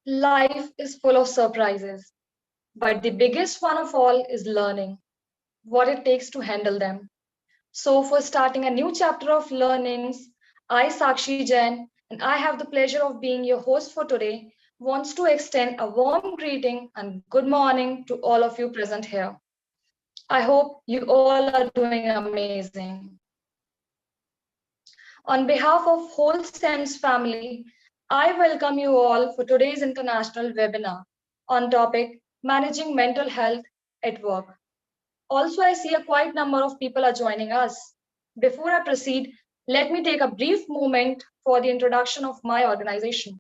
Life is full of surprises, but the biggest one of all is learning what it takes to handle them. So, for starting a new chapter of learnings, I, Sakshi Jain, and I have the pleasure of being your host for today, wants to extend a warm greeting and good morning to all of you present here. I hope you all are doing amazing. On behalf of whole SEMS family, I welcome you all for today's international webinar on topic managing mental health at work. Also, I see a quite number of people are joining us. Before I proceed, let me take a brief moment for the introduction of my organization.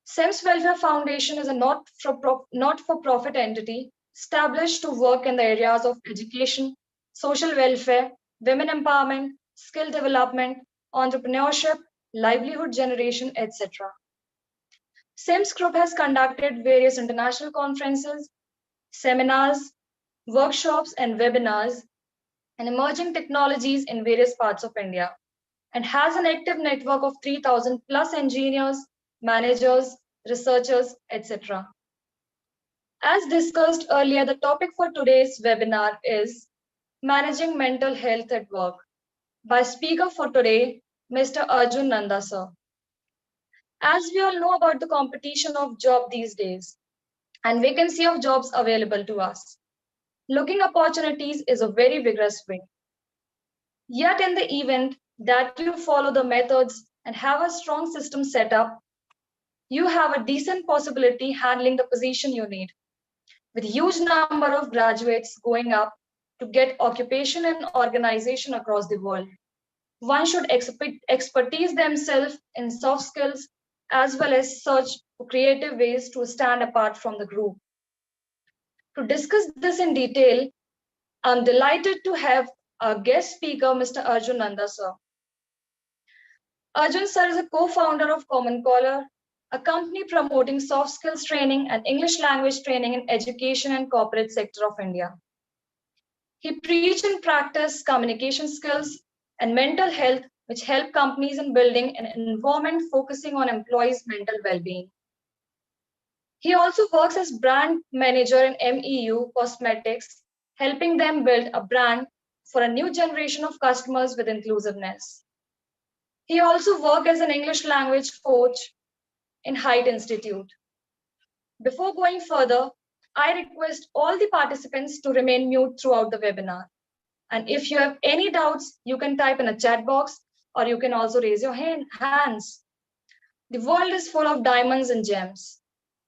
SEMS Welfare Foundation is a not-for-profit entity established to work in the areas of education, social welfare, women empowerment, skill development, entrepreneurship, livelihood generation, etc. SEMS Group has conducted various international conferences, seminars, workshops, and webinars and emerging technologies in various parts of India, and has an active network of 3,000 plus engineers, managers, researchers, etc. As discussed earlier, the topic for today's webinar is Managing Mental Health at Work by speaker for today, Mr. Arjun Nanda sir. As we all know about the competition of job these days and vacancy of jobs available to us, looking opportunities is a very vigorous way. Yet in the event that you follow the methods and have a strong system set up, you have a decent possibility handling the position you need. With huge number of graduates going up to get occupation and organization across the world, one should expertise themselves in soft skills as well as search for creative ways to stand apart from the group. To discuss this in detail, I'm delighted to have our guest speaker, Mr. Arjun Nanda sir. Arjun sir is a co-founder of Common Caller, a company promoting soft skills training and English language training in education and corporate sector of India. He preach and practice communication skills and mental health, which help companies in building an environment focusing on employees' mental well-being. He also works as brand manager in MEU Cosmetics, helping them build a brand for a new generation of customers with inclusiveness. He also works as an English language coach in Height Institute. Before going further, I request all the participants to remain mute throughout the webinar. And if you have any doubts, you can type in a chat box or you can also raise your hands. The world is full of diamonds and gems,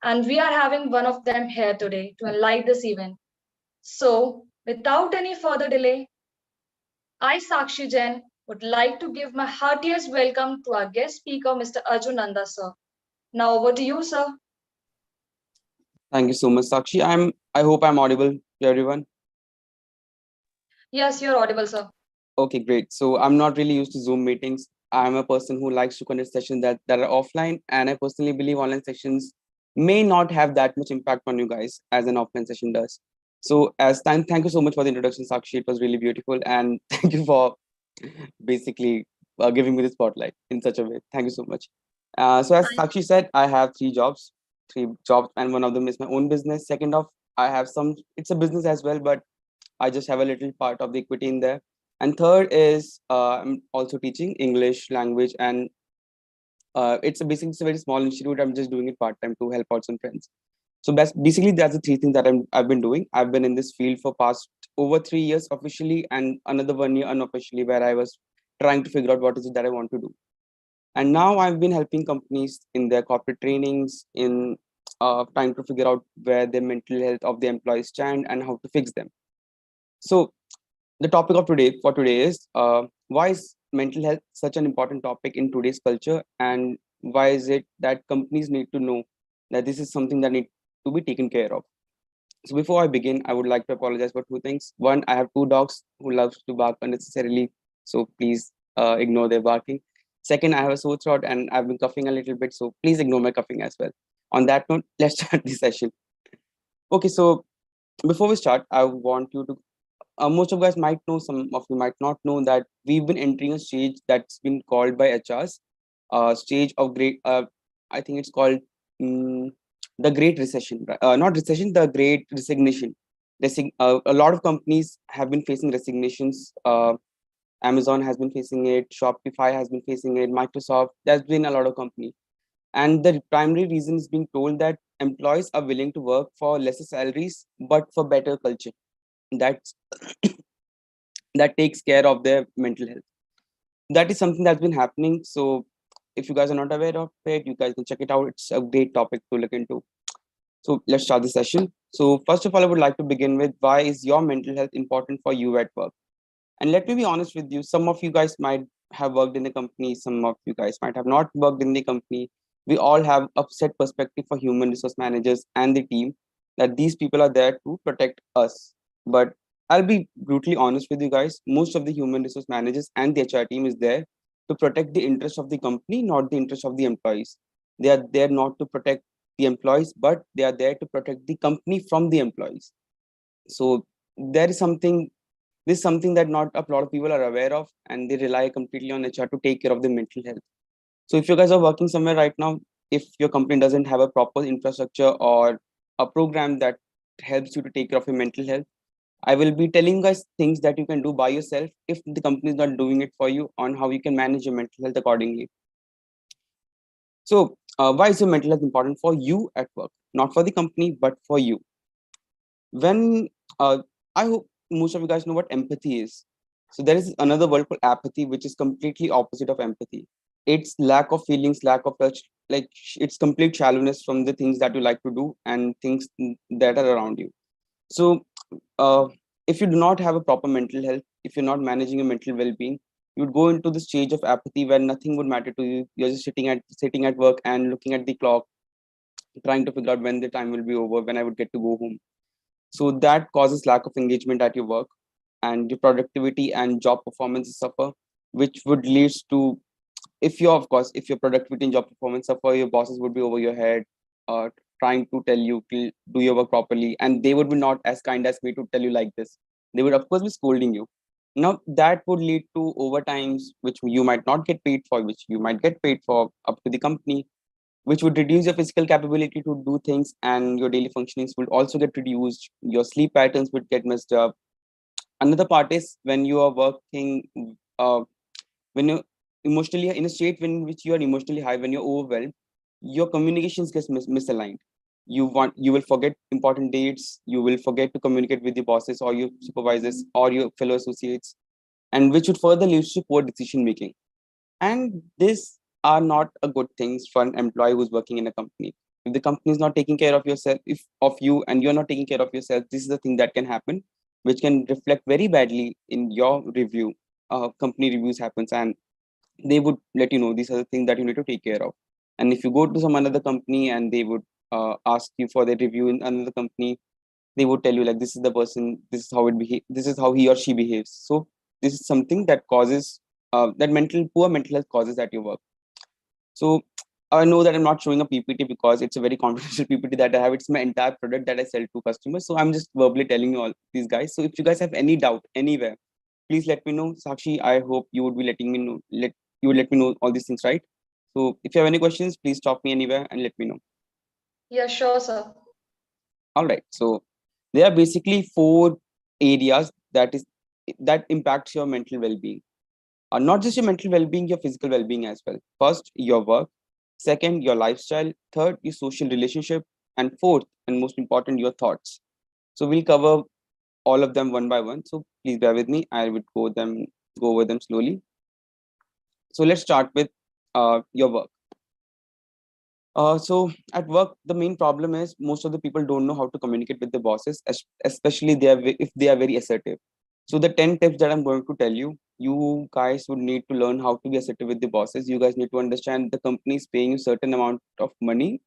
and we are having one of them here today to enlighten this event. So, without any further delay, I, Sakshi Jain, would like to give my heartiest welcome to our guest speaker, Mr. Arjun Nanda, sir. Now over to you, sir. Thank you so much, Sakshi. I hope I'm audible to everyone. Yes, you're audible, sir. Okay, great. So I'm not really used to Zoom meetings. I'm a person who likes to conduct sessions that are offline, and I personally believe online sessions may not have that much impact on you guys as an offline session does. So thank you so much for the introduction, Sakshi. It was really beautiful, and thank you for basically giving me the spotlight in such a way. Thank you so much. So as Sakshi said, I have three jobs, and one of them is my own business. Second off, I have it's a business as well, but I just have a little part of the equity in there. And third is I'm also teaching English language, and basically it's a very small institute. I'm just doing it part time to help out some friends. So basically that's the three things that I've been doing. I've been in this field for past over 3 years officially, and another 1 year unofficially, where I was trying to figure out what is it that I want to do. And now I've been helping companies in their corporate trainings, in trying to figure out where the mental health of the employees stand and how to fix them. So the topic of today is why is mental health such an important topic in today's culture, and why is it that companies need to know that this is something that needs to be taken care of. So before I begin, I would like to apologize for two things. One, I have two dogs who love to bark unnecessarily, so please ignore their barking. Second, I have a sore throat and I've been coughing a little bit, so please ignore my coughing as well. On that note, let's start the session. Okay, so before we start, I want you to most of you guys might know, some of you might not know, that we've been entering a stage that's been called by HRs, stage of great, I think it's called the great recession, not recession, the great resignation. A lot of companies have been facing resignations. Amazon has been facing it, Shopify has been facing it, Microsoft, there's been a lot of companies. And the primary reason is being told that employees are willing to work for lesser salaries, but for better culture. That's that takes care of their mental health. That is something that's been happening. So if you guys are not aware of it, you guys can check it out. It's a great topic to look into. So let's start the session. So first of all, I would like to begin with, why is your mental health important for you at work? And let me be honest with you, some of you guys might have worked in the company, some of you guys might have not worked in the company. We all have a set perspective for human resource managers and the team, that these people are there to protect us. But I'll be brutally honest with you guys, most of the human resource managers and the HR team is there to protect the interest of the company, not the interest of the employees. They are there not to protect the employees, but they are there to protect the company from the employees. So there is something this is something that not a lot of people are aware of, and they rely completely on HR to take care of their mental health. So if you guys are working somewhere right now, if your company doesn't have a proper infrastructure or a program that helps you to take care of your mental health, I will be telling you guys things that you can do by yourself if the company is not doing it for you, on how you can manage your mental health accordingly. So why is your mental health important for you at work? Not for the company, but for you. When I hope most of you guys know what empathy is. So there is another word called apathy, which is completely opposite of empathy. It's lack of feelings, lack of touch, like it's complete shallowness from the things that you like to do and things that are around you. So uh, if you do not have a proper mental health, if you're not managing your mental well-being, you would go into the stage of apathy where nothing would matter to you. You're just sitting at work and looking at the clock, trying to figure out when the time will be over, when I would get to go home. So that causes lack of engagement at your work, and your productivity and job performance suffer, which would lead to, if your productivity and job performance suffer, your bosses would be over your head, uh, trying to tell you to do your work properly, and they would be not as kind as me to tell you like this. They would of course be scolding you. Now that would lead to overtimes, which you might not get paid for, which you might get paid for up to the company, which would reduce your physical capability to do things, and your daily functionings would also get reduced. Your sleep patterns would get messed up. Another part is when you are working, uh, when you're emotionally in a state in which you are emotionally high, when you're overwhelmed, your communications gets misaligned. You will forget important dates. You will forget to communicate with your bosses or your supervisors or your fellow associates, and which would further lead to poor decision making. And these are not a good things for an employee who's working in a company. If the company is not taking care of yourself, if of you, and you're not taking care of yourself, this is the thing that can happen, which can reflect very badly in your review. Company reviews happens, and they would let you know these are the things that you need to take care of. And if you go to some another company and they would ask you for their review in another company, they would tell you like, this is the person, this is how it behave, this is how he or she behaves. So this is something that causes that poor mental health causes at your work. So I know that I'm not showing a PPT because it's a very confidential PPT that I have. It's my entire product that I sell to customers. So I'm just verbally telling you all these guys. So if you guys have any doubt anywhere, please let me know. Sakshi, I hope you would be letting me know. You would let me know all these things, right? So if you have any questions, please stop me anywhere and let me know. Yeah, sure, sir. All right. So there are basically four areas that impacts your mental well-being. Not just your mental well-being, your physical well-being as well. First, your work. Second, your lifestyle. Third, your social relationship. And fourth, and most important, your thoughts. So we'll cover all of them one by one. So please bear with me. I would go over them slowly. So let's start with your work. So at work, the main problem is most of the people don't know how to communicate with the bosses, especially if they are very assertive. So the 10 tips that I'm going to tell you, you guys would need to learn how to be assertive with the bosses. You guys need to understand the company is paying you certain amount of money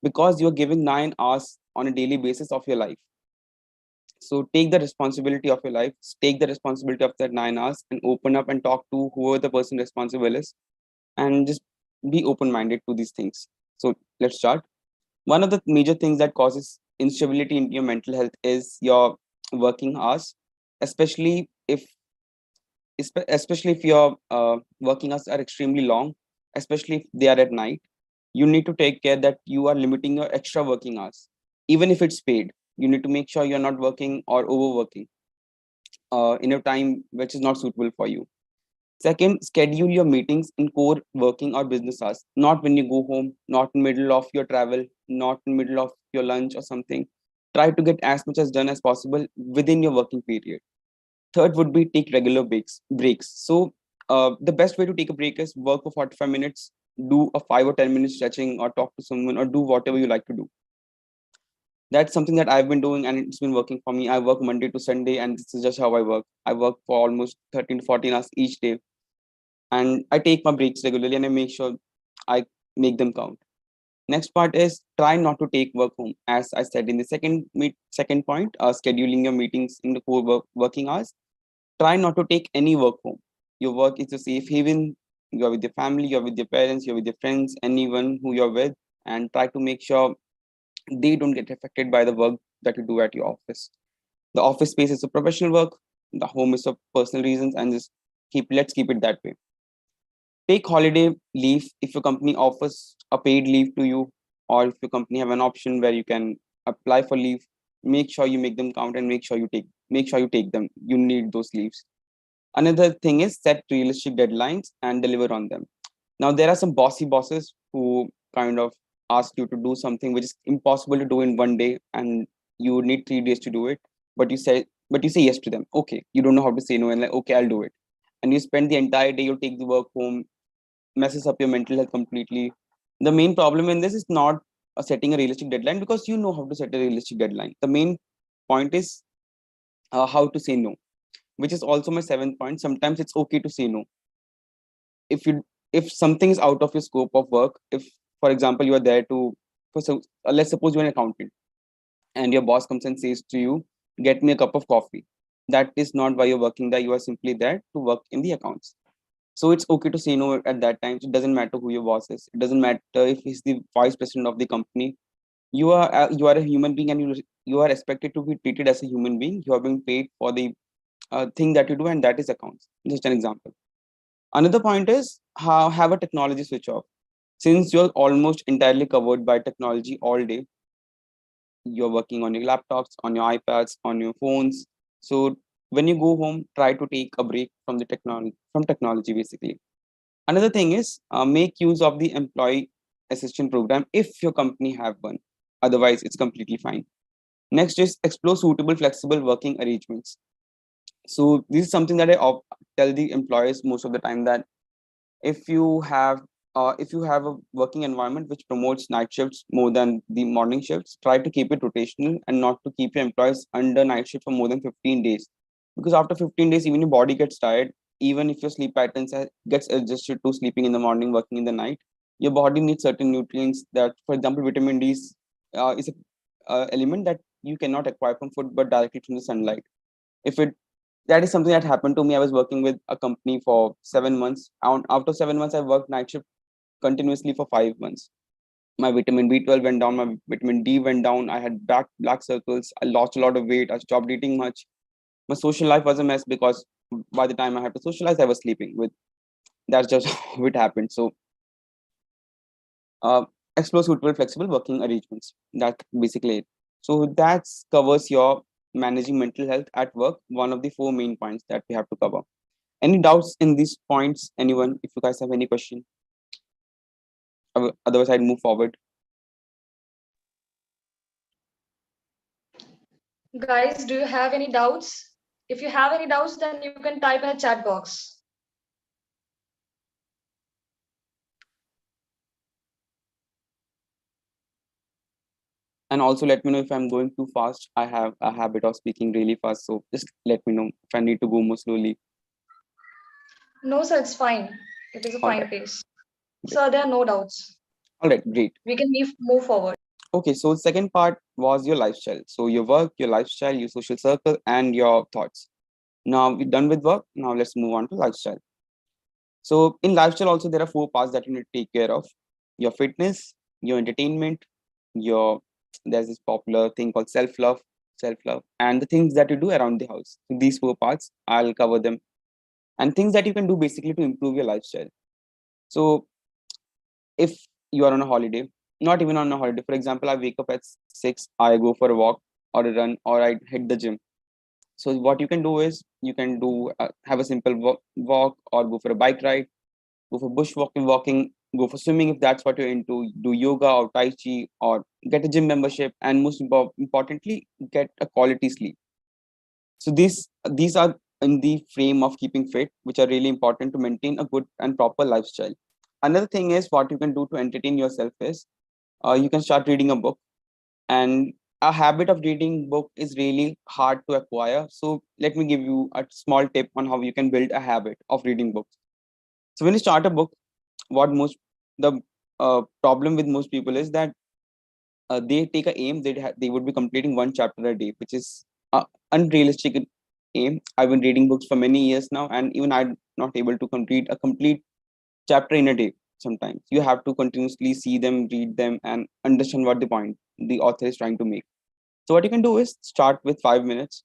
because you're giving 9 hours on a daily basis of your life. So take the responsibility of your life, take the responsibility of that 9 hours and open up and talk to whoever the person responsible is, and just be open-minded to these things. So let's start. One of the major things that causes instability in your mental health is your working hours, especially if especially if your working hours are extremely long, especially if they are at night. you need to take care that you are limiting your extra working hours, even if it's paid. You need to make sure you're not working or overworking in a time which is not suitable for you. Second, schedule your meetings in core working or business hours, not when you go home, not in middle of your travel, not in middle of your lunch or something. Try to get as much as done as possible within your working period. Third would be take regular breaks. So the best way to take a break is work for 45 minutes, do a 5 or 10 minutes stretching or talk to someone or do whatever you like to do. That's something that I've been doing and it's been working for me. I work Monday to Sunday and this is just how I work. I work for almost 13 to 14 hours each day, and I take my breaks regularly and I make sure I make them count. Next part is try not to take work home. As I said in the second point, scheduling your meetings in the core working hours. Try not to take any work home. Your work is a safe haven. You're with your family, you're with your parents, you're with your friends, anyone who you're with, and try to make sure they don't get affected by the work that you do at your office. The office space is a professional work, the home is for personal reasons, and just let's keep it that way. Take holiday leave if your company offers a paid leave to you, or if your company have an option where you can apply for leave. Make sure you make them count and make sure you take them. You need those leaves. Another thing is set realistic deadlines and deliver on them. Now there are some bossy bosses who kind of ask you to do something which is impossible to do in one day, and you need 3 days to do it. But you say yes to them. Okay, you don't know how to say no, and like, okay, I'll do it. And you spend the entire day. You take the work home, messes up your mental health completely. The main problem in this is not setting a realistic deadline, because you know how to set a realistic deadline. The main point is how to say no, which is also my seventh point. Sometimes it's okay to say no. If something is out of your scope of work, if for example you are there to let's suppose you're an accountant and your boss comes and says to you, get me a cup of coffee. That is not why you're working there. You are simply there to work in the accounts. So it's okay to say no at that time. It doesn't matter who your boss is. It doesn't matter if he's the vice president of the company. You are a human being, and you are expected to be treated as a human being. You are being paid for the thing that you do, and that is accounts. Just an example. Another point is how have a technology switch off. Since you're almost entirely covered by technology all day, you're working on your laptops, on your iPads, on your phones. So when you go home, try to take a break from the technology basically. Another thing is make use of the employee assistance program if your company have one. Otherwise, it's completely fine. Next is explore suitable flexible working arrangements. So this is something that tell the employees most of the time, that if you have a working environment which promotes night shifts more than the morning shifts, try to keep it rotational and not to keep your employees under night shift for more than 15 days, because after 15 days even your body gets tired. Even if your sleep patterns gets adjusted to sleeping in the morning, working in the night, your body needs certain nutrients. That, for example, vitamin D is a element that you cannot acquire from food but directly from the sunlight. If it That is something that happened to me. I was working with a company for 7 months. After 7 months, I worked night shift continuously for 5 months. My vitamin B12 went down, my vitamin D went down. I had black circles. I lost a lot of weight. I stopped eating much. My social life was a mess because by the time I had to socialize, I was sleeping. That's just how it happened. So, uh, explore suitable flexible working arrangements. That's basically it. So that covers your managing mental health at work. One of the four main points that we have to cover. Any doubts in these points, anyone? If you guys have any question, otherwise I'd move forward. Guys, do you have any doubts? If you have any doubts, then you can type in a chat box. And also let me know if I'm going too fast. I have a habit of speaking really fast, so just let me know if I need to go more slowly. No, sir, it's fine. It is a All fine right, pace. great. So there are no doubts. All right, great. We can move forward. Okay, so second part was your lifestyle. So your work, your lifestyle, your social circle, and your thoughts. Now we're done with work. Now let's move on to lifestyle. So in lifestyle also there are four parts that you need to take care of: your fitness, your entertainment, your there's this popular thing called self love, and the things that you do around the house. So these four parts I'll cover them, and things that you can do basically to improve your lifestyle. So if you are on a holiday, not even on a holiday. For example, I wake up at 6, I go for a walk or a run, or I hit the gym. So what you can do is you can do have a simple walk, or go for a bike ride, go for walking, go for swimming if that's what you're into, do yoga or tai chi, or get a gym membership, and most importantly, get a quality sleep. So these are in the frame of keeping fit, which are really important to maintain a good and proper lifestyle. Another thing is what you can do to entertain yourself is you can start reading a book. And a habit of reading book is really hard to acquire. So let me give you a small tip on how you can build a habit of reading books. So when you start a book, what most the problem with most people is that they take a aim, they would be completing one chapter a day, which is unrealistic aim. I've been reading books for many years now, and even I'm not able to complete a complete chapter in a day. Sometimes you have to continuously see them, read them, and understand what the point the author is trying to make. So what you can do is start with 5 minutes,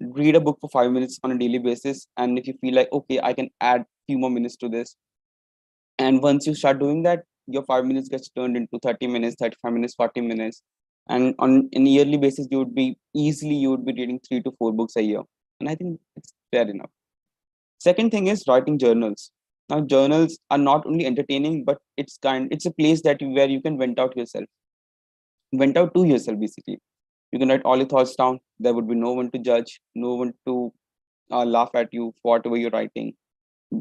read a book for 5 minutes on a daily basis, and if you feel like okay, I can add few more minutes to this, and once you start doing that, your 5 minutes gets turned into 30 minutes, 35 minutes, 40 minutes, and on an yearly basis, you would be reading 3 to 4 books a year, and I think it's fair enough. Second thing is writing journals. Now, journals are not only entertaining, but it's a place where you can vent out to yourself basically. You can write all your thoughts down. There would be no one to judge, no one to laugh at you for whatever you're writing.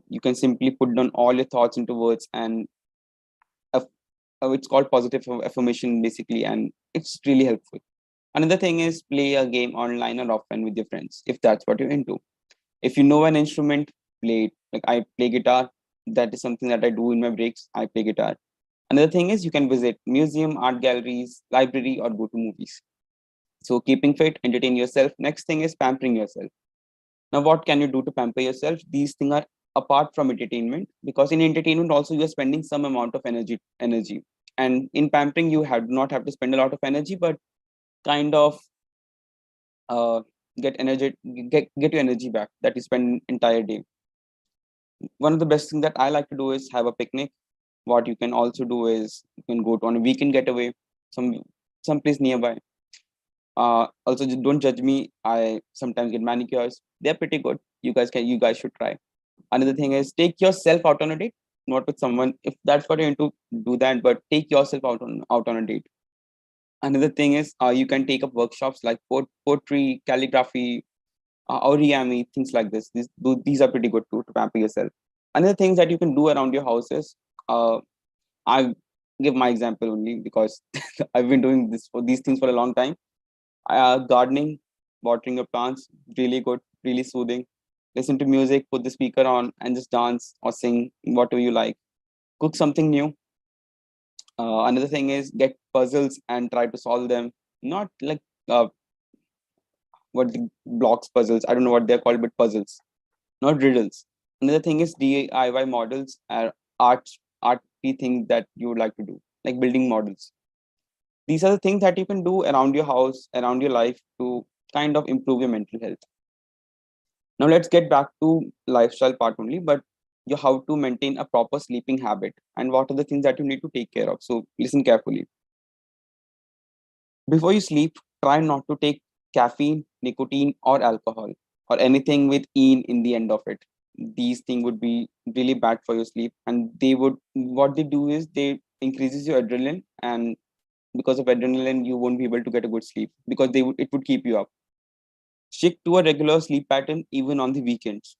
You can simply put down all your thoughts into words, and aff- it's called positive affirmation basically, and it's really helpful. Another thing is play a game online or offline with your friends if that's what you're into. If you know an instrument, play it. Like I play guitar, that is something that I do in my breaks. I play guitar. Another thing is you can visit museum, art galleries, library, or go to movies. So keeping fit, entertain yourself. Next thing is pampering yourself. Now, what can you do to pamper yourself? These things are apart from entertainment, because in entertainment also you are spending some amount of energy. And in pampering, you have not have to spend a lot of energy, but kind of uh, get energy, get your energy back that you spend entire day. One of the best things that I like to do is have a picnic. What you can also do is you can go to on a weekend getaway, some someplace nearby. Also, don't judge me. I sometimes get manicures. They're pretty good. You guys should try. Another thing is take yourself out on a date, not with someone. If that's what you're into, do that. But take yourself out on a date. Another thing is you can take up workshops like poetry, calligraphy, origami, things like this. These are pretty good too to pamper yourself. Another things that you can do around your house is I give my example only because I've been doing these things for a long time. Gardening, watering your plants, really good, really soothing. Listen to music, put the speaker on, and just dance or sing whatever you like. Cook something new. Another thing is get puzzles and try to solve them. Not like uh, what the blocks puzzles. I don't know what they're called, but puzzles, not riddles. Another thing is DIY models are arty things that you would like to do, like building models. These are the things that you can do around your house, around your life to kind of improve your mental health. Now let's get back to lifestyle part only, but how to maintain a proper sleeping habit and what are the things that you need to take care of. So listen carefully. Before you sleep, try not to take caffeine, nicotine, or alcohol, or anything with "ene" in the end of it. These things would be really bad for your sleep, and what they do is they increases your adrenaline, and because of adrenaline, you won't be able to get a good sleep because it would keep you up. Stick to a regular sleep pattern even on the weekends.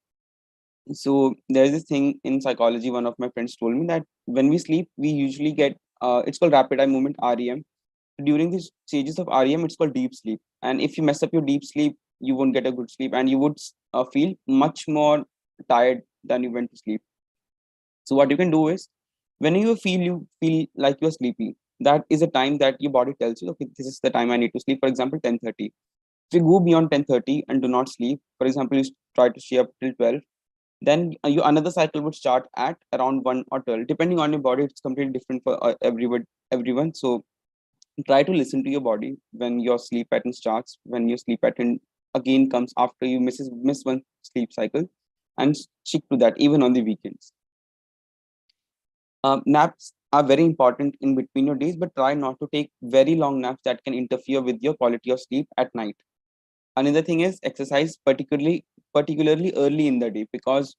So there's this thing in psychology. One of my friends told me that when we sleep, we usually get it's called rapid eye movement (REM). During these stages of REM, it's called deep sleep. And if you mess up your deep sleep, you won't get a good sleep, and you would feel much more tired than you went to sleep. So what you can do is when you feel like you're sleepy, that is a time that your body tells you, okay, this is the time I need to sleep. For example, 10:30. If you go beyond 10:30 and do not sleep, for example, you try to stay up till 12, then another cycle would start at around 1 or 12. Depending on your body, it's completely different for everyone. So try to listen to your body when your sleep pattern starts, when your sleep pattern again comes after you miss one sleep cycle, and stick to that even on the weekends. Naps are very important in between your days, but try not to take very long naps that can interfere with your quality of sleep at night. Another thing is exercise, particularly early in the day, because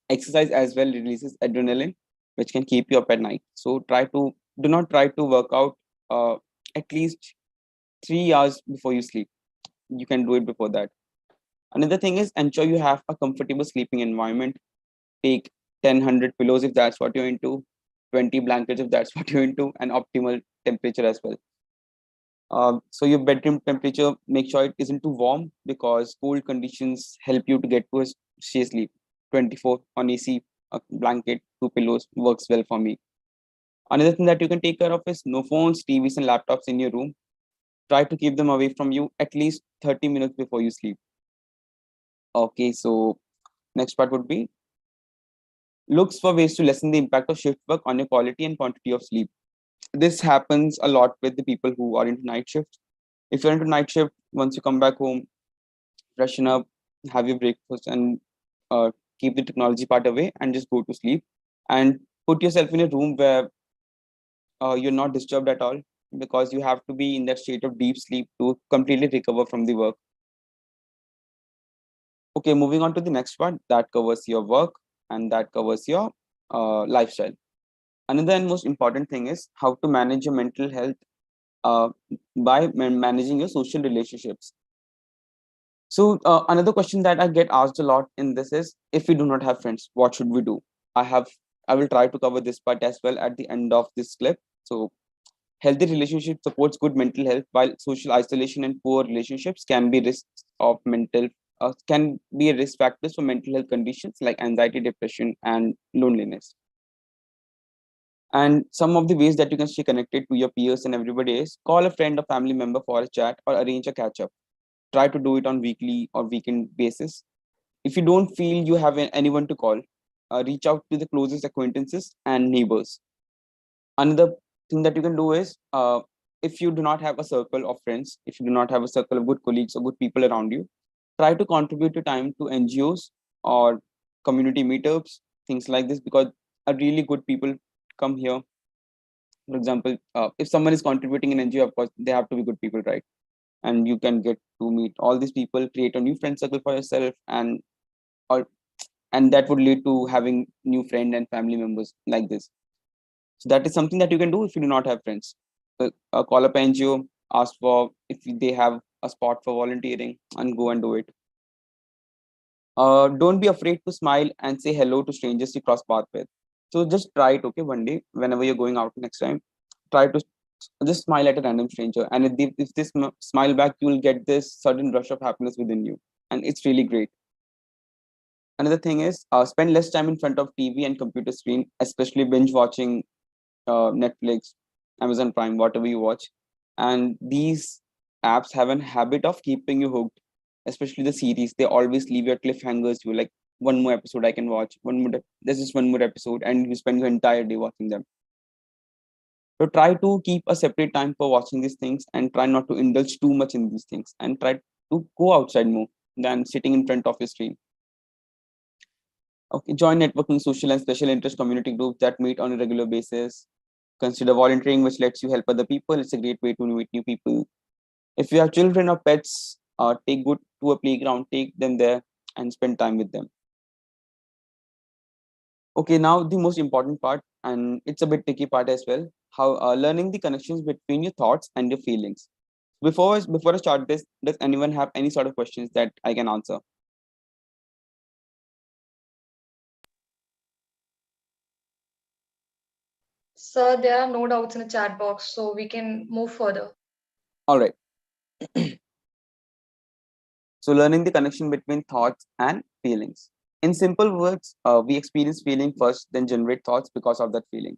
exercise as well releases adrenaline, which can keep you up at night. So do not try to work out at least 3 hours before you sleep. You can do it before that. Another thing is ensure you have a comfortable sleeping environment. Take 10 100 pillows if that's what you're into, 20 blankets if that's what you're into, and optimal temperature as well. So your bedroom temperature, make sure it isn't too warm, because cold conditions help you to get to a stay sleep. 24 on AC, a blanket, two pillows works well for me. Another thing that you can take care of is no phones, TVs, and laptops in your room. Try to keep them away from you at least 30 minutes before you sleep. Okay, so next part would be looks for ways to lessen the impact of shift work on your quality and quantity of sleep. This happens a lot with the people who are into night shifts. If you're into night shift, once you come back home, freshen up, have your breakfast, and uh, keep the technology part away and just go to sleep. And put yourself in a room where you're not disturbed at all, because you have to be in that state of deep sleep to completely recover from the work. Okay, moving on to the next part that covers your work and that covers your lifestyle. Another and most important thing is how to manage your mental health uh, by managing your social relationships. So another question that I get asked a lot in this is, if we do not have friends, what should we do? I have I will try to cover this part as well at the end of this clip. So healthy relationship supports good mental health, while social isolation and poor relationships can be risks of mental can be a risk factors for mental health conditions like anxiety, depression, and loneliness. And some of the ways that you can stay connected to your peers and everybody is call a friend or family member for a chat or arrange a catch up. Try to do it on weekly or weekend basis. If you don't feel you have anyone to call, reach out to the closest acquaintances and neighbors. Another thing that you can do is, if you do not have a circle of friends, if you do not have a circle of good colleagues or good people around you, try to contribute your time to NGOs or community meetups, things like this, because a really good people come here. For example, if someone is contributing in NGO, of course they have to be good people, right? And you can get to meet all these people, create a new friend circle for yourself, or and that would lead to having new friend and family members like this. So that is something that you can do if you do not have friends. Call up NGO, ask for if they have a spot for volunteering, and go and do it. Don't be afraid to smile and say hello to strangers you cross path with. So just try it, okay? One day, whenever you're going out next time, try to just smile at a random stranger, and if this smile back, you will get this sudden rush of happiness within you, and it's really great. Another thing is, spend less time in front of TV and computer screen, especially binge watching Netflix, Amazon Prime, whatever you watch. And these apps have a habit of keeping you hooked, especially the series. They always leave your cliffhangers. You like, one more episode I can watch. There's just one more episode, and you spend your entire day watching them. So try to keep a separate time for watching these things, and try not to indulge too much in these things, and try to go outside more than sitting in front of your screen. Okay, join networking, social, and special interest community groups that meet on a regular basis. Consider volunteering, which lets you help other people. It's a great way to meet new people. If you have children or pets, take good to a playground, take them there and spend time with them. Okay, now the most important part, and it's a bit tricky part as well, how learning the connections between your thoughts and your feelings. Before I start this, does anyone have any sort of questions that I can answer? Sir, there are no doubts in the chat box, so we can move further. All right. So learning the connection between thoughts and feelings. In simple words, we experience feeling first, then generate thoughts because of that feeling.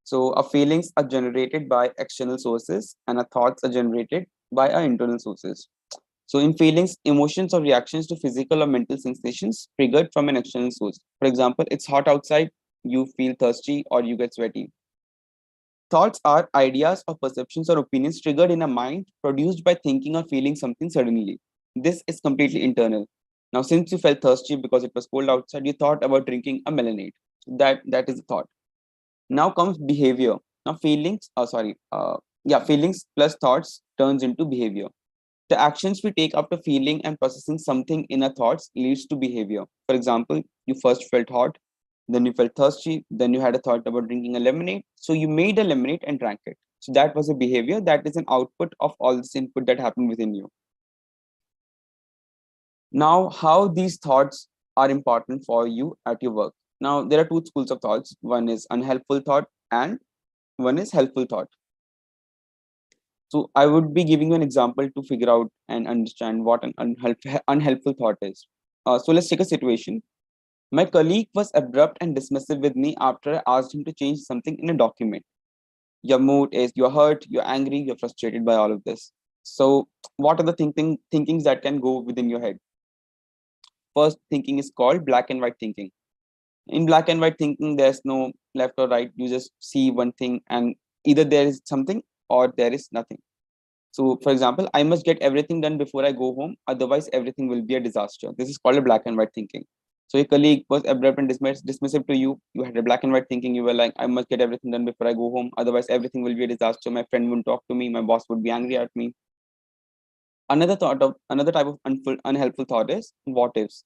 So our feelings are generated by external sources, and our thoughts are generated by our internal sources. So in feelings, emotions or reactions to physical or mental sensations triggered from an external source. For example, it's hot outside, you feel thirsty or you get sweaty. Thoughts are ideas or perceptions or opinions triggered in a mind, produced by thinking or feeling something suddenly. This is completely internal. Now, since you felt thirsty because it was cold outside, you thought about drinking a melonade. That is a thought. Now comes behavior. Now feelings plus thoughts turns into behavior. The actions we take after feeling and processing something in our thoughts leads to behavior. For example, you first felt hot, then you felt thirsty, then you had a thought about drinking a lemonade. So you made a lemonade and drank it. So that was a behavior. That is an output of all this input that happened within you. Now, how these thoughts are important for you at your work. Now, there are two schools of thoughts. One is unhelpful thought and one is helpful thought. So I would be giving you an example to figure out and understand what an unhelpful thought is. So let's take a situation. My colleague was abrupt and dismissive with me after I asked him to change something in a document. Your mood is you're hurt, you're angry, you're frustrated by all of this. So what are the thinkings that can go within your head? First thinking is called black and white thinking. In black and white thinking, there's no left or right. You just see one thing and either there is something or there is nothing. So, for example, I must get everything done before I go home, otherwise everything will be a disaster. This is called a black and white thinking. So your colleague was abrupt and dismissive to you. You had a black and white thinking. You were like, I must get everything done before I go home, otherwise everything will be a disaster. My friend wouldn't talk to me. My boss would be angry at me. Another type of unhelpful thought is what ifs.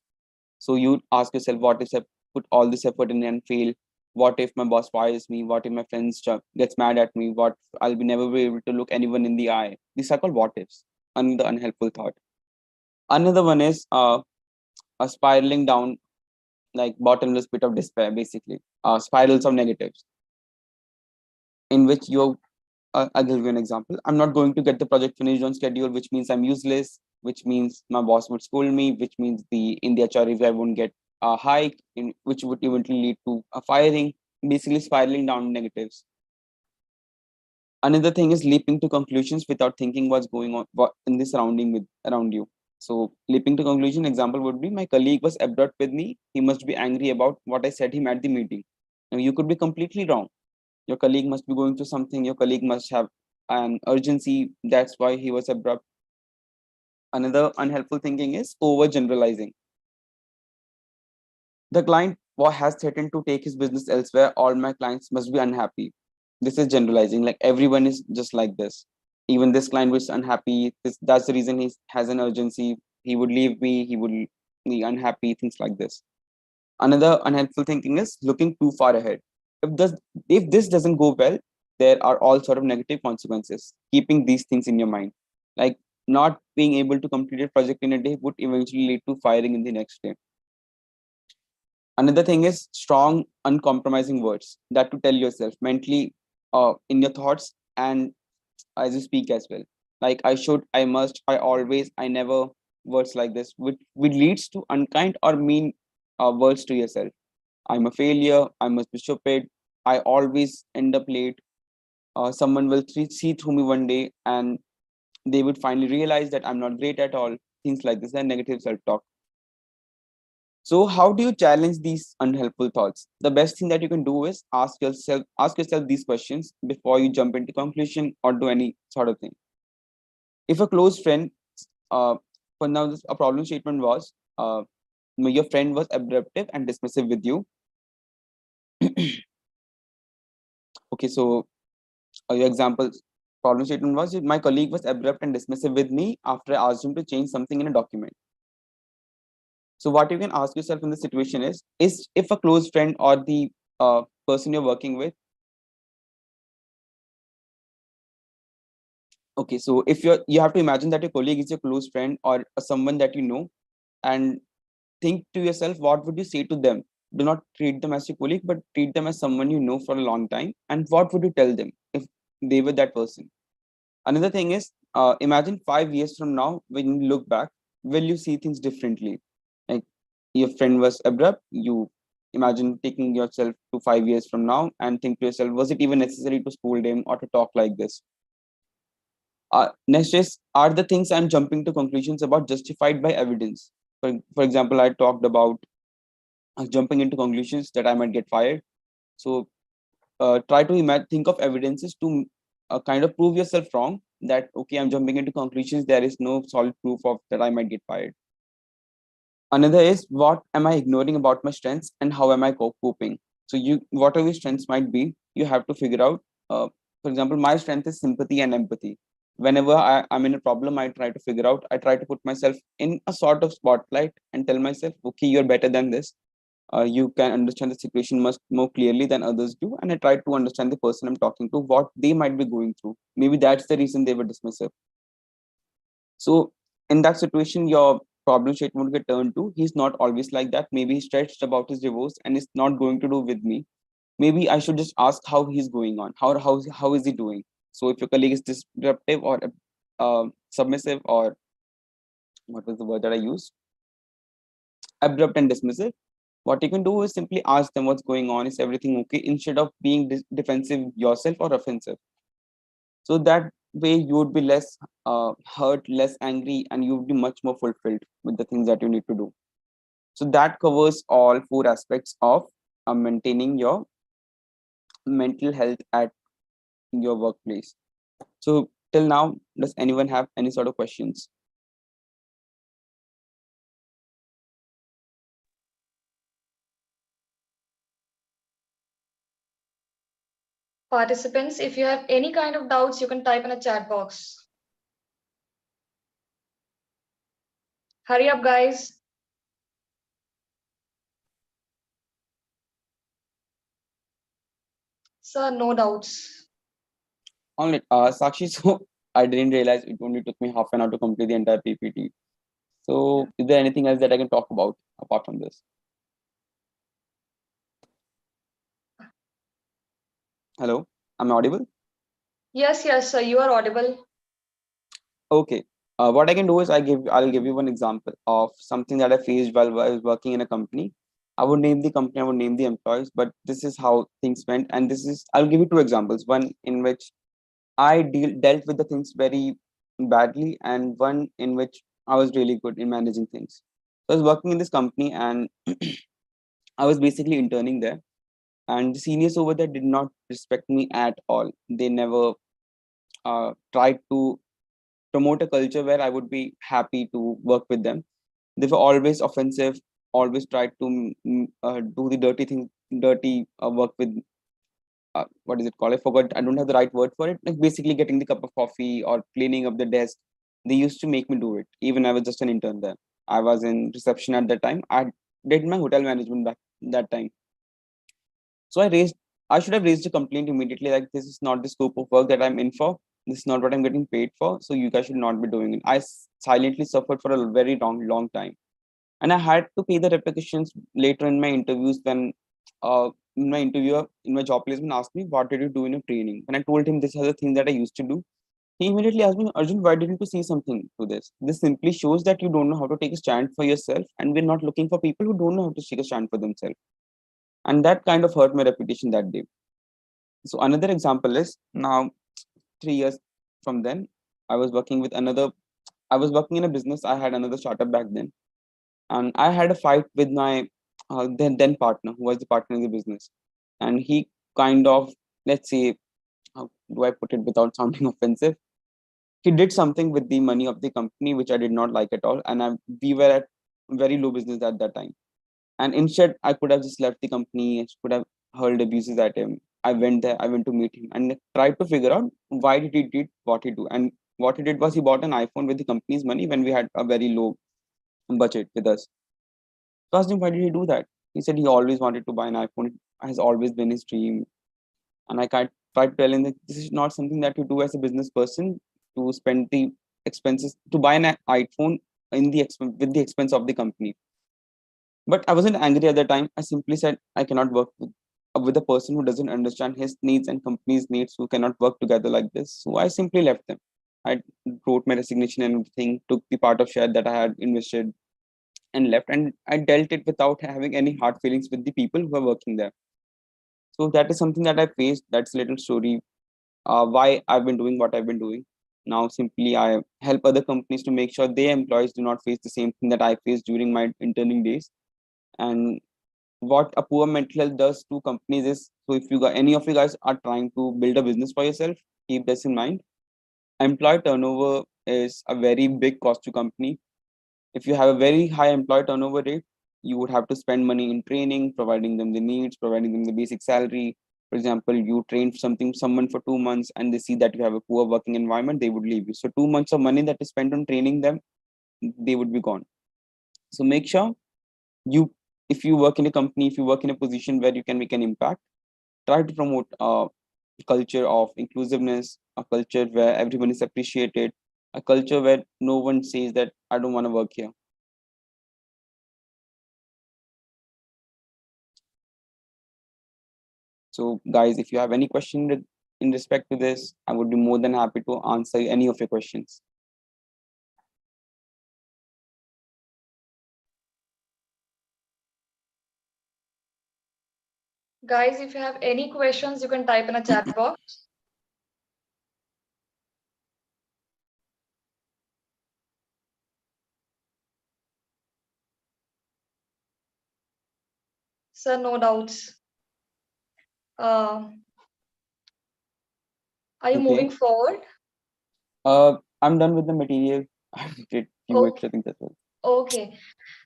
So you ask yourself, what if I put all this effort in and fail? What if my boss fires me? What if my friends gets mad at me? What I'll be never be able to look anyone in the eye? These are called what ifs. Another unhelpful thought. Another one is a spiraling down, like bottomless pit of despair, basically. Spirals of negatives, in which I'll give you an example. I'm not going to get the project finished on schedule, which means I'm useless, which means my boss would scold me, which means in the HR I won't get a hike, which would eventually lead to a firing, basically spiraling down negatives. Another thing is leaping to conclusions without thinking what's going on in the surrounding around you. So leaping to conclusion example would be my colleague was abrupt with me. He must be angry about what I said him at the meeting. Now you could be completely wrong. Your colleague must be going through something. Your colleague must have an urgency. That's why he was abrupt. Another unhelpful thinking is overgeneralizing. The client has threatened to take his business elsewhere. All my clients must be unhappy. This is generalizing. Like everyone is just like this. Even this client was unhappy. That's the reason he has an urgency. He would leave me. He would be unhappy. Things like this. Another unhelpful thinking is looking too far ahead. If this doesn't go well, there are all sort of negative consequences. Keeping these things in your mind, like not being able to complete a project in a day, would eventually lead to firing in the next day. Another thing is strong, uncompromising words that to tell yourself mentally, in your thoughts and as you speak as well. Like I should, I must, I always, I never. Words like this, which leads to unkind or mean words to yourself. I'm a failure. I must be stupid. I always end up late. Someone will see through me one day and they would finally realize that I'm not great at all. Things like this and negative self-talk. So how do you challenge these unhelpful thoughts? The best thing that you can do is ask yourself these questions before you jump into conclusion or do any sort of thing. If a close friend, uh, for now, a problem statement was, your friend was abruptive and dismissive with you. Okay, so your example problem statement was my colleague was abrupt and dismissive with me after I asked him to change something in a document. So what you can ask yourself in this situation is if a close friend or the person you're working with. Okay, so if you have to imagine that your colleague is your close friend or someone that you know, and think to yourself, what would you say to them? Do not treat them as your colleague, but treat them as someone you know for a long time. And what would you tell them if they were that person? Another thing is, imagine 5 years from now, when you look back, will you see things differently? Like your friend was abrupt, you imagine taking yourself to 5 years from now and think to yourself, was it even necessary to scold him or to talk like this? Next is, are the things I'm jumping to conclusions about justified by evidence? For example, I talked about jumping into conclusions that I might get fired. So try to think of evidences to kind of prove yourself wrong, that okay, I'm jumping into conclusions, there is no solid proof of that I might get fired. Another is, what am I ignoring about my strengths and how am I coping? So whatever your strengths might be, you have to figure out. For example, my strength is sympathy and empathy. Whenever I'm in a problem, I try to figure out. I try to put myself in a sort of spotlight and tell myself, okay, you're better than this. You can understand the situation much more clearly than others do. And I try to understand the person I'm talking to, what they might be going through. Maybe that's the reason they were dismissive. So in that situation, your problem statement would get turned to, he's not always like that. Maybe he's stressed about his divorce and it's not going to do with me. Maybe I should just ask how he's going on. How is he doing? So if your colleague is disruptive or submissive, or what was the word that I used? Abrupt and dismissive, what you can do is simply ask them what's going on. Is everything okay? Instead of being defensive yourself or offensive. So that way you would be less hurt, less angry, and you would be much more fulfilled with the things that you need to do. So that covers all four aspects of maintaining your mental health at your workplace. So till now, does anyone have any sort of questions? Participants, if you have any kind of doubts, you can type in a chat box. Hurry up, guys. Sir, no doubts. All right, Sakshi, so I didn't realize it only took me half an hour to complete the entire PPT. So is there anything else that I can talk about apart from this? Hello, am I audible? Yes, yes, sir, you are audible. Okay. What I can do is I'll give you one example of something that I faced while I was working in a company. I would name the company, I would name the employees, but this is how things went. And I'll give you two examples. One in which I dealt with the things very badly, and one in which I was really good in managing things. So I was working in this company, and I was basically interning there. And the seniors over there did not respect me at all. They never tried to promote a culture where I would be happy to work with them. They were always offensive, always tried to do the dirty work with what is it called? I forgot. I don't have the right word for it. Like basically getting the cup of coffee or cleaning up the desk. They used to make me do it. Even I was just an intern there. I was in reception at that time. I did my hotel management back that time. So I should have raised a complaint immediately. Like this is not the scope of work that I'm in for. This is not what I'm getting paid for. So you guys should not be doing it. I silently suffered for a very long time, and I had to pay the repercussions later in my interviews when my interviewer in my job placement asked me, what did you do in your training? When I told him this is the thing that I used to do, he immediately asked me, Arjun, why didn't you see something to this? This simply shows that you don't know how to take a stand for yourself, and we're not looking for people who don't know how to take a stand for themselves. And that kind of hurt my reputation that day. So another example is now 3 years from then, I was working with another, I was working in a business. I had another startup back then, and I had a fight with my then partner, who was the partner in the business, and he kind of, let's say, how do I put it without sounding offensive? He did something with the money of the company which I did not like at all, and we were at very low business at that time. And instead, I could have just left the company. I could have hurled abuses at him. I went there. I went to meet him and tried to figure out why did he did what he do. And what he did was he bought an iPhone with the company's money when we had a very low budget with us. So I asked him, why did he do that? He said he always wanted to buy an iPhone. It has always been his dream. And I tried to tell him that this is not something that you do as a business person, to spend the expenses to buy an iPhone with the expense of the company. But I wasn't angry at the time. I simply said I cannot work with a person who doesn't understand his needs and company's needs, who cannot work together like this. So I simply left them. I wrote my resignation and everything, took the part of share that I had invested and left. And I dealt it without having any hard feelings with the people who are working there. So that is something that I faced. That's a little story why I've been doing what I've been doing. Now, simply I help other companies to make sure their employees do not face the same thing that I faced during my interning days. And what a poor mental health does to companies is, so if you got any of you guys are trying to build a business for yourself, keep this in mind. Employee turnover is a very big cost to company. If you have a very high employee turnover rate, you would have to spend money in training, providing them the needs, providing them the basic salary. For example, you train someone for 2 months and they see that you have a poor working environment, they would leave you. So 2 months of money that is spent on training them, they would be gone. So make sure you, if you work in a company, if you work in a position where you can make an impact, try to promote a culture of inclusiveness, a culture where everyone is appreciated, a culture where no one says that I don't want to work here. So guys, if you have any question in respect to this, I would be more than happy to answer any of your questions. Guys, if you have any questions, you can type in a chat box. Sir, no doubts. Are you moving forward? I'm done with the material. I did few extra things as well. Okay.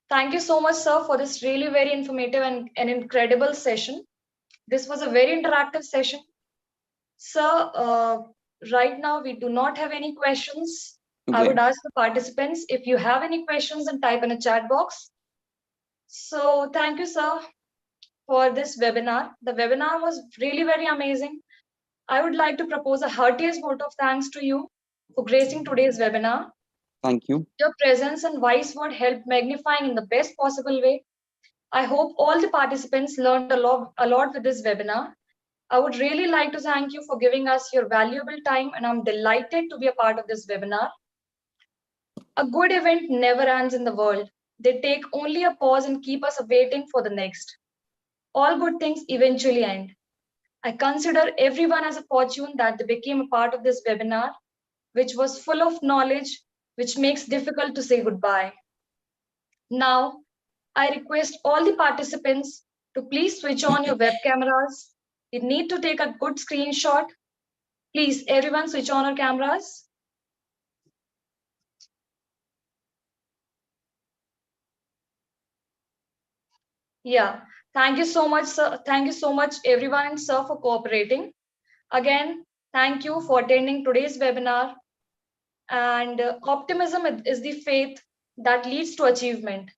Thank you so much, sir, for this really very informative and an incredible session. This was a very interactive session. Sir, right now we do not have any questions. I would ask the participants if you have any questions and type in a chat box. So thank you, sir, for this webinar. The webinar was really very amazing. I would like to propose a heartiest vote of thanks to you for gracing today's webinar. Thank you. Your presence and wise word helped magnifying in the best possible way. I hope all the participants learned a lot with this webinar. I would really like to thank you for giving us your valuable time, and I'm delighted to be a part of this webinar. A good event never ends in the world. They take only a pause and keep us waiting for the next. All good things eventually end. I consider everyone as a fortune that they became a part of this webinar, which was full of knowledge, which makes difficult to say goodbye. Now, I request all the participants to please switch on your web cameras. You need to take a good screenshot. Please, everyone switch on your cameras. Yeah, thank you so much, sir. Thank you so much, everyone, and sir, for cooperating. Again, thank you for attending today's webinar. And optimism is the faith that leads to achievement.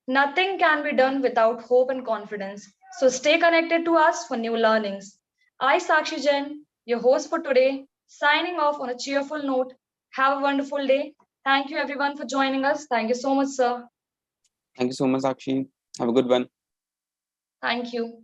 Nothing can be done without hope and confidence. So stay connected to us for new learnings. I, Sakshi Jain, your host for today, signing off on a cheerful note. Have a wonderful day. Thank you, everyone, for joining us. Thank you so much, sir. Thank you so much, Sakshi. Have a good one. Thank you.